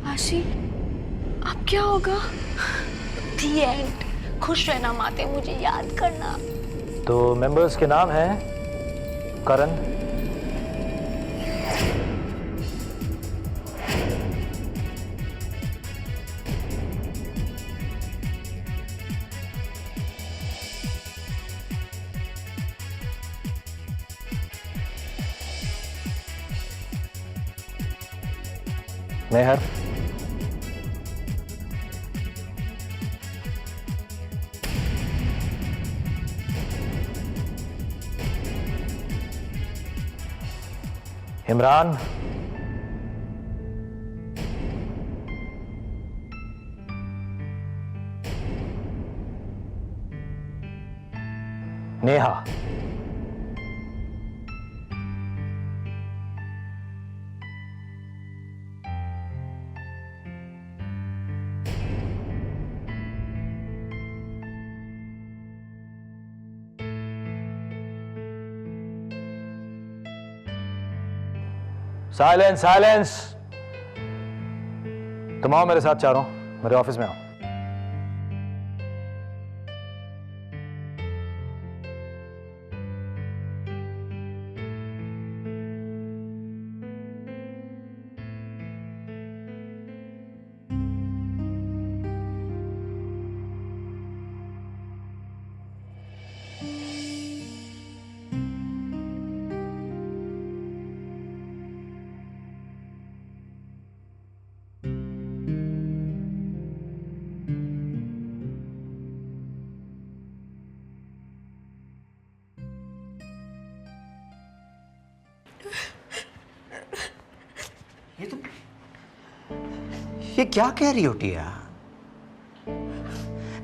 आशी, अब क्या होगा? The end. खुश रहना माते, मुझे याद करना। तो मेंबर्स के नाम हैं करण, मेहर, इमरान, नेहा, साइलेंस साइलेंस। तुम आओ मेरे साथ चारों, मेरे ऑफिस में आओ। ये क्या कह रही हो टिया?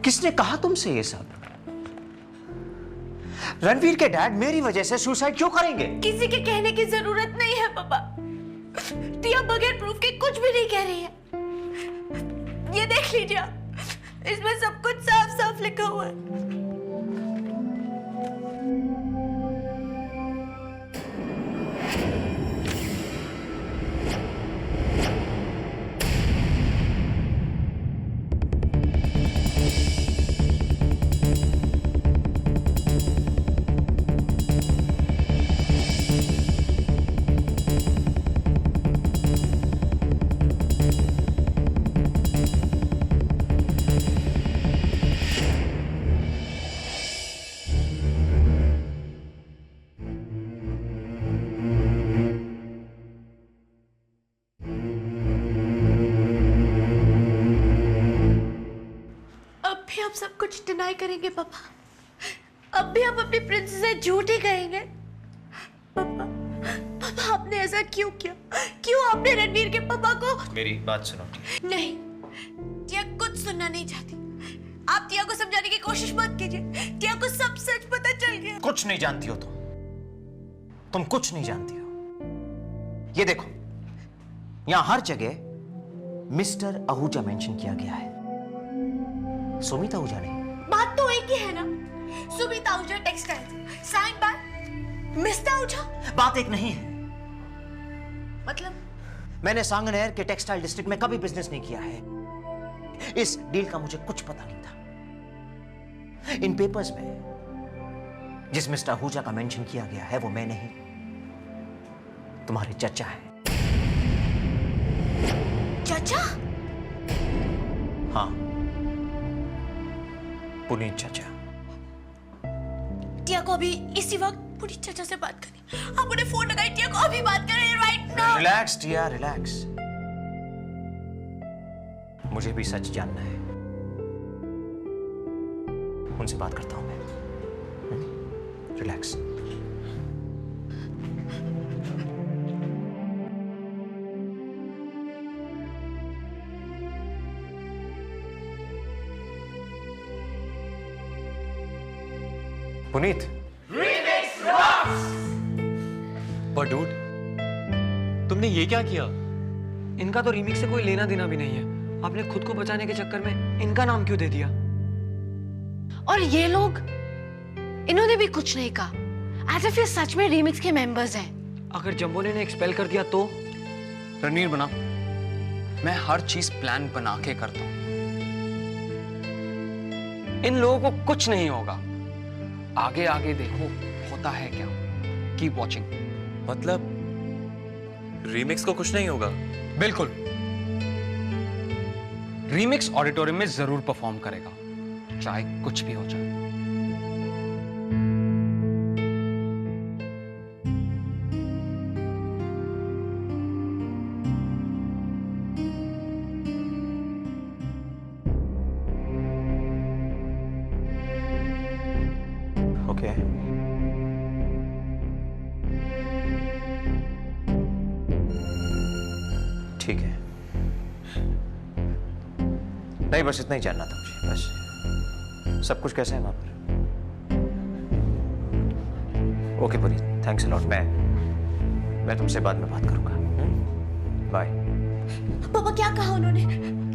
किसने कहा तुमसे ये सब? रणवीर के डैड मेरी वजह से सुसाइड क्यों करेंगे? किसी के कहने की जरूरत नहीं है पापा। टिया बगैर प्रूफ के कुछ भी नहीं कह रही है। ये देख लीजिए आप, इसमें सब कुछ साफ साफ लिखा हुआ है। आप सब कुछ डिनाई करेंगे पापा? अब भी आप अपनी प्रिंसेस से झूठ ही कहेंगे? पापा, पापा आपने ऐसा क्यों किया? क्यों आपने रणवीर के पापा को? मेरी बात सुनो। नहीं, टिया कुछ सुनना नहीं चाहती। आप टिया को समझाने की कोशिश मत कीजिए। टिया को सब सच पता चल गया। कुछ नहीं जानती हो तुम कुछ नहीं जानती हो। ये देखो, यहां हर जगह मिस्टर आहूजा मेंशन किया गया है, सुमित आहूजा नहीं। बात तो एक ही है ना, Sumit Ahuja textile, sign by mister Ahuja. बात एक नहीं है। मतलब? मैंने सांगनेर के टेक्सटाइल डिस्ट्रिक्ट में कभी बिजनेस नहीं किया है। इस डील का मुझे कुछ पता नहीं था। इन पेपर्स में जिस मिस्टर आहूजा का मेंशन किया गया है वो मैं नहीं, तुम्हारे चचा हैं। चाचा? हाँ, पुनीत चाचा। टिया को अभी इसी वक्त पुनीत चाचा से बात करनी। आप उन्हें फोन लगाइए, टिया को अभी बात करें right now. Relax Tia, relax. मुझे भी सच जानना है, उनसे बात करता हूं मैं। रिलैक्स। पुनीत, पर डूड, तुमने ये क्या किया? इनका तो रीमिक्स से कोई लेना देना भी नहीं है आपने खुद को बचाने के चक्कर में इनका नाम क्यों दे दिया? और ये लोग, इन्होंने भी कुछ नहीं कहा, एज इफ ये सच में रीमिक्स के मेंबर्स हैं। अगर जंबो ने एक्सपेल कर दिया तो? रणवीर बना, मैं हर चीज प्लान बना के करता हूं। इन लोगों को कुछ नहीं होगा। आगे आगे देखो होता है क्या। Keep watching. मतलब रीमिक्स को कुछ नहीं होगा? बिल्कुल, रीमिक्स ऑडिटोरियम में जरूर परफॉर्म करेगा, चाहे कुछ भी हो जाए। ओके, ठीक है। नहीं, बस इतना ही जानना था मुझे, बस। सब कुछ कैसा है वहां पर? Okay Puri, thanks a lot. मैं तुमसे बाद में बात करूंगा। बाय। पापा क्या कहा उन्होंने?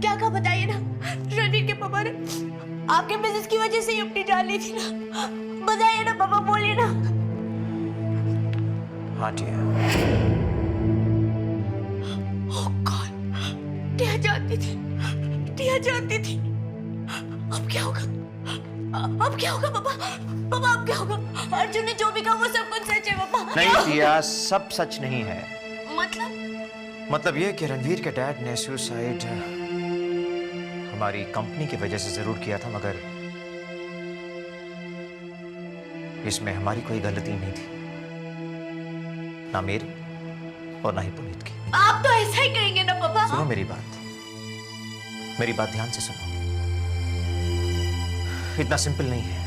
क्या कहा बताइए ना। रणवीर के पापा ने आपके बिजनेस की वजह से ही अपनी जान ली थी ना। बताइए ना पापा, बोलिए ना। हाँ टिया, ओह गॉड, टिया जानती थी, टिया जानती थी। अब क्या होगा? अब क्या होगा पापा? पापा अब क्या होगा? अर्जुन ने जो भी कहा वो सब कुछ सच है पापा। नहीं टिया, सब सच नहीं है। मतलब ये कि रणवीर के डैड ने सुसाइड हमारी कंपनी की वजह से जरूर किया था, मगर इसमें हमारी कोई गलती नहीं थी, ना मेरी और ना ही पुनीत की। आप तो ऐसा ही कहेंगे ना पापा। सुनो मेरी बात ध्यान से सुनो। इतना सिंपल नहीं है।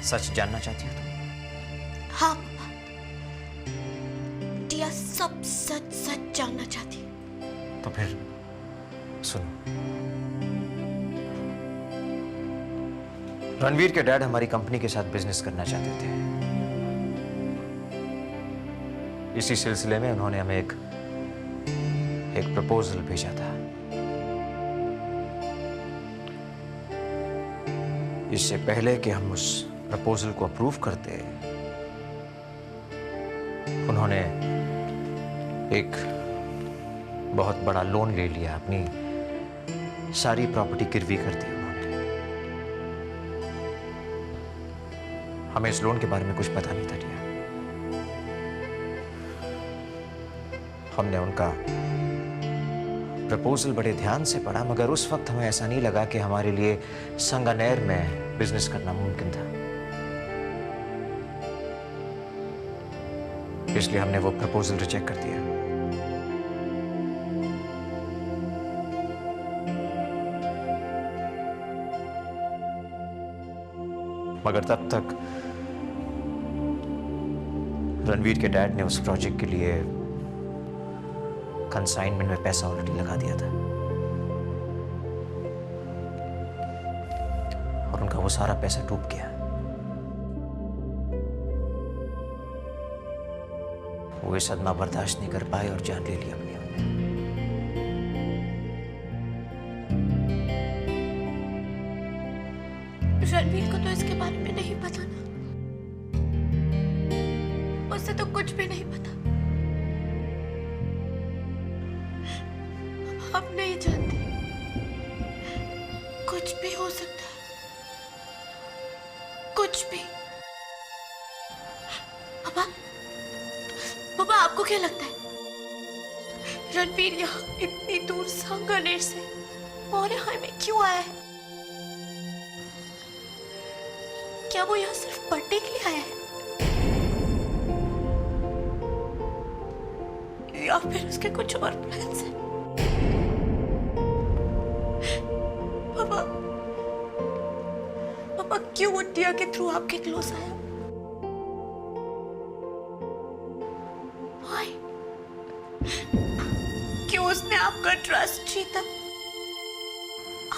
सच जानना चाहती हो तुम? हाँ पापा, टिया सब सच जानना चाहती। तो फिर सुनो। रणवीर के डैड हमारी कंपनी के साथ बिजनेस करना चाहते थे। इसी सिलसिले में उन्होंने हमें एक प्रपोजल भेजा था। इससे पहले कि हम उस प्रपोजल को अप्रूव करते, उन्होंने एक बहुत बड़ा लोन ले लिया। अपनी सारी प्रॉपर्टी गिरवी कर दी उन्होंने। हमें इस लोन के बारे में कुछ पता नहीं था टिया। हमने उनका प्रपोजल बड़े ध्यान से पढ़ा, मगर उस वक्त हमें ऐसा नहीं लगा कि हमारे लिए संगानेर में बिजनेस करना मुमकिन था। इसलिए हमने वो प्रपोजल रिजेक्ट कर दिया। मगर तब तक रणवीर के डैड ने उस प्रोजेक्ट के लिए कंसाइनमेंट में पैसा ऑलरेडी लगा दिया था, और उनका वो सारा पैसा डूब गया। वो ये सदमा बर्दाश्त नहीं कर पाए और जान ले ली अपनी उन्होंने। रणवीर को तो इसके बारे में नहीं पता ना। उसे तो कुछ भी नहीं पता। अब नहीं जानती, कुछ भी हो सकता है, कुछ भी। पापा आपको क्या लगता है रणवीर यहाँ इतनी दूर सांगानेर से मौर्य में क्यों आया है? क्या वो यहाँ सिर्फ पढ़ने के लिए आया है, या फिर उसके कुछ और प्लान्स हैं? पापा क्यों वो टिया के थ्रू आपके क्लोज आया? Why? क्यों उसने आपका ट्रस्ट जीता,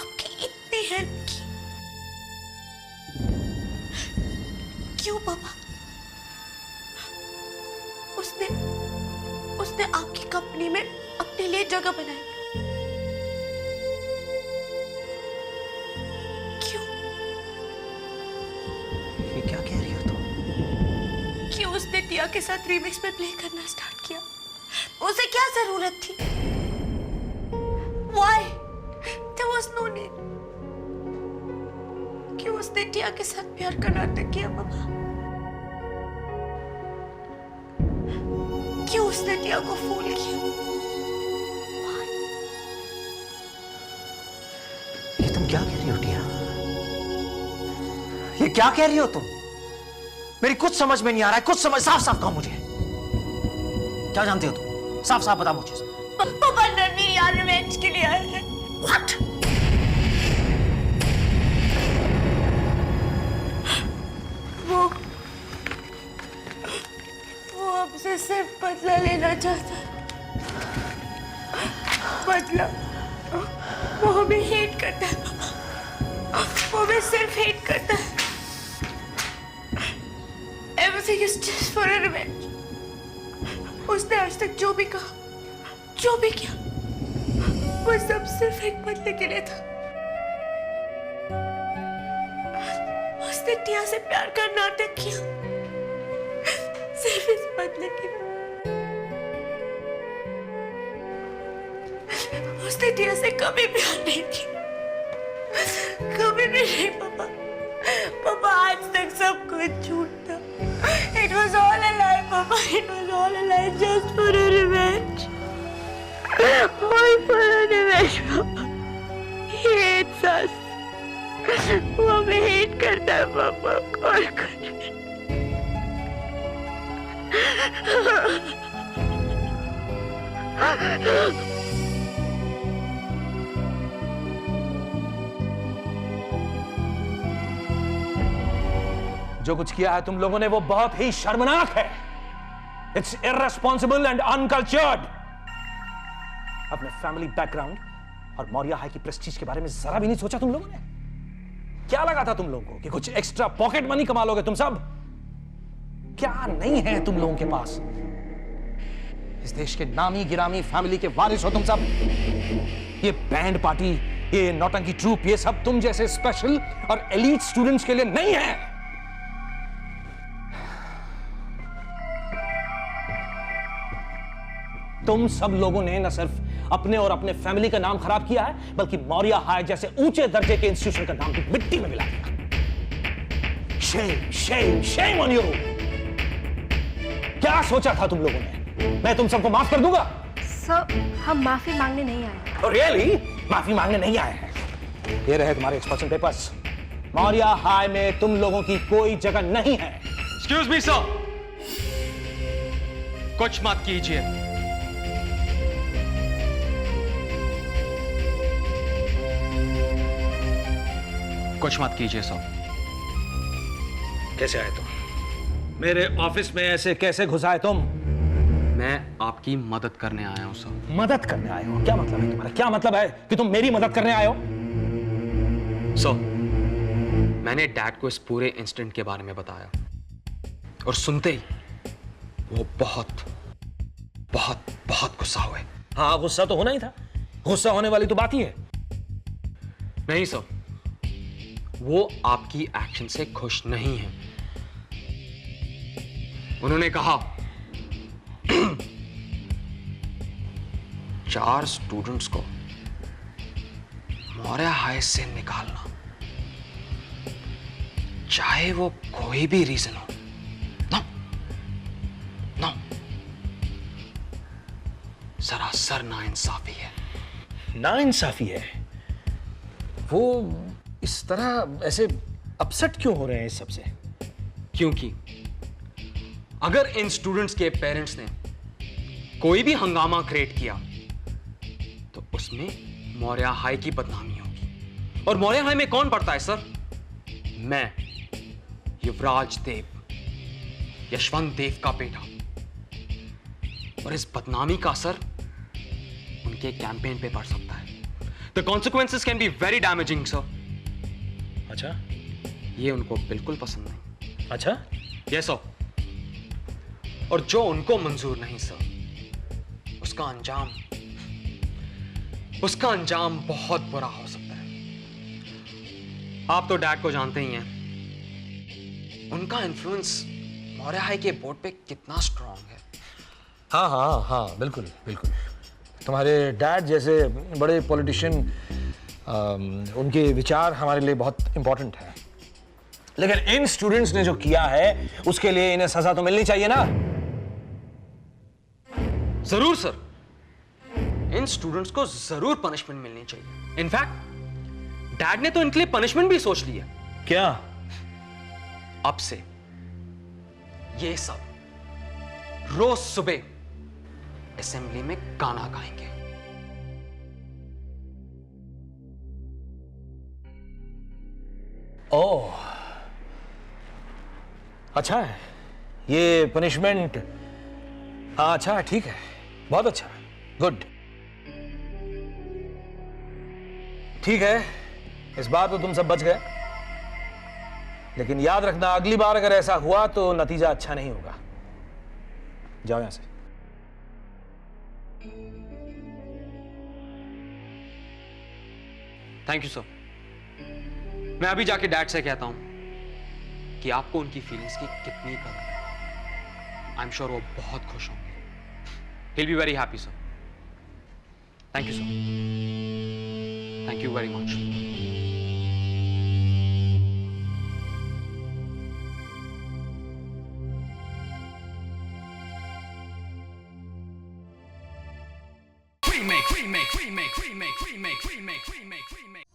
आपकी इतनी हेल्प की? क्यों पापा? उसने आपकी कंपनी में अपने लिए जगह बनाई, टिया के साथ रीमिक्स में प्ले करना स्टार्ट किया? उसे क्या जरूरत थी? Why? There was no need. क्यों उसने टिया के साथ प्यार का नाटक किया पापा? क्यों उसने टिया को फूल किया? ये तुम क्या कह रही हो टिया? ये क्या कह रही हो तुम? मेरी कुछ समझ में नहीं आ रहा है, कुछ समझ, साफ साफ कहो मुझे। क्या जानते हो तुम? साफ साफ बता मुझे। पापा रणवीर यार रिवेंज के लिए आए हैं। What? वो हमसे सिर्फ बदला लेना चाहता है। बदला। वो हमें हेट करता है पापा। वो हमें सिर्फ हेट करता है। Everything is just for a revenge. उसने आज तक जो भी कहा, जो भी किया, वो सब सिर्फ एक बदले के लिए था। उसने टिया से प्यार का नाटक किया, सिर्फ इस बदले के लिए। उसने टिया से कभी प्यार नहीं किया, कभी भी नहीं पापा। पापा आज तक सब कुछ झूठ था। It was all a lie, Papa. It was all a lie, just for a revenge. All for a revenge, Papa. He hates us. वो हमें hate करता है, Papa. और कुछ नहीं। जो कुछ किया है तुम लोगों ने वो बहुत ही शर्मनाक है। It's irresponsible and uncultured. अपने फैमिली बैकग्राउंड और मौर्य हाई की प्रेस्टीज के बारे में जरा भी नहीं सोचा तुम लोगों ने? क्या लगा था तुम लोगों को कि कुछ एक्स्ट्रा पॉकेट मनी कमा लोगे तुम सब? क्या नहीं है तुम लोगों के पास? इस देश के नामी गिरामी फैमिली के वारिस हो तुम सब। ये बैंड पार्टी, ये नौटंकी ट्रूप, ये सब तुम जैसे स्पेशल और एलीट स्टूडेंट्स के लिए नहीं है। तुम सब लोगों ने न सिर्फ अपने और अपने फैमिली का नाम खराब किया है, बल्कि मौर्य हाई जैसे ऊंचे दर्जे के इंस्टीट्यूशन का नाम भी मिट्टी में मिला दिया। Shame, shame, shame on you. क्या सोचा था तुम लोगों ने? मैं तुम सबको माफ कर दूंगा? सर, हम माफी मांगने नहीं आए। रियली? माफी मांगने नहीं आए हैं? ये रहे तुम्हारे एक्सपर्शन पेपर्स। मौर्य हाई में तुम लोगों की कोई जगह नहीं है। एक्सक्यूज मी सर, कुछ मत कीजिए। कुछ मत कीजिए सर। कैसे आए तुम? मेरे ऑफिस में ऐसे कैसे घुस आए तुम? मैं आपकी मदद करने आया हूं सर। मदद करने आए हो? क्या मतलब है तुम्हारा? क्या मतलब है कि तुम मेरी मदद करने आए हो? सर, मैंने डैड को इस पूरे इंसिडेंट के बारे में बताया और सुनते ही वो बहुत बहुत बहुत गुस्सा हुए। हाँ, गुस्सा तो होना ही था। गुस्सा होने वाली तो बात ही है। नहीं सर, वो आपकी एक्शन से खुश नहीं है। उन्होंने कहा 4 स्टूडेंट्स को मौर्य हाई से निकालना, चाहे वो कोई भी रीजन हो, नो नो, सरासर नाइंसाफी है। नाइंसाफी है? वो इस तरह ऐसे अपसेट क्यों हो रहे हैं इस सबसे? क्योंकि अगर इन स्टूडेंट्स के पेरेंट्स ने कोई भी हंगामा क्रिएट किया तो उसमें मौर्य हाई की बदनामी होगी। और मौर्य हाई में कौन पढ़ता है सर? मैं, युवराज देव, यशवंत देव का बेटा। और इस बदनामी का असर उनके कैंपेन पे पड़ सकता है। The consequences can be very damaging, sir. अच्छा, ये उनको बिल्कुल पसंद नहीं। अच्छा, यस सर। और जो उनको मंजूर नहीं सर, उसका अंजाम बहुत बुरा हो सकता है। आप तो डैड को जानते ही हैं। उनका इन्फ्लुएंस मौर्य हाई के बोर्ड पे कितना स्ट्रांग है। हाँ हाँ हाँ, बिल्कुल बिल्कुल। तुम्हारे डैड जैसे बड़े पॉलिटिशियन, उनके विचार हमारे लिए बहुत इंपॉर्टेंट है। लेकिन इन स्टूडेंट्स ने जो किया है उसके लिए इन्हें सजा तो मिलनी चाहिए ना। जरूर सर, इन स्टूडेंट्स को जरूर पनिशमेंट मिलनी चाहिए। इनफैक्ट डैड ने तो इनके लिए पनिशमेंट भी सोच ली है। क्या? अब से ये सब रोज सुबह असेंबली में गाना गाएंगे। ओह, अच्छा है ये पनिशमेंट। हाँ अच्छा है, ठीक है, बहुत अच्छा है, गुड। ठीक है, इस बार तो तुम सब बच गए, लेकिन याद रखना अगली बार अगर ऐसा हुआ तो नतीजा अच्छा नहीं होगा। जाओ यहां से। Thank you sir. मैं अभी जाके डैड से कहता हूं कि आपको उनकी फीलिंग्स की कितनी कदर है। आई एम श्योर वो बहुत खुश होंगे। He'll be very happy, sir. Thank you, sir. Thank you very much. Remake.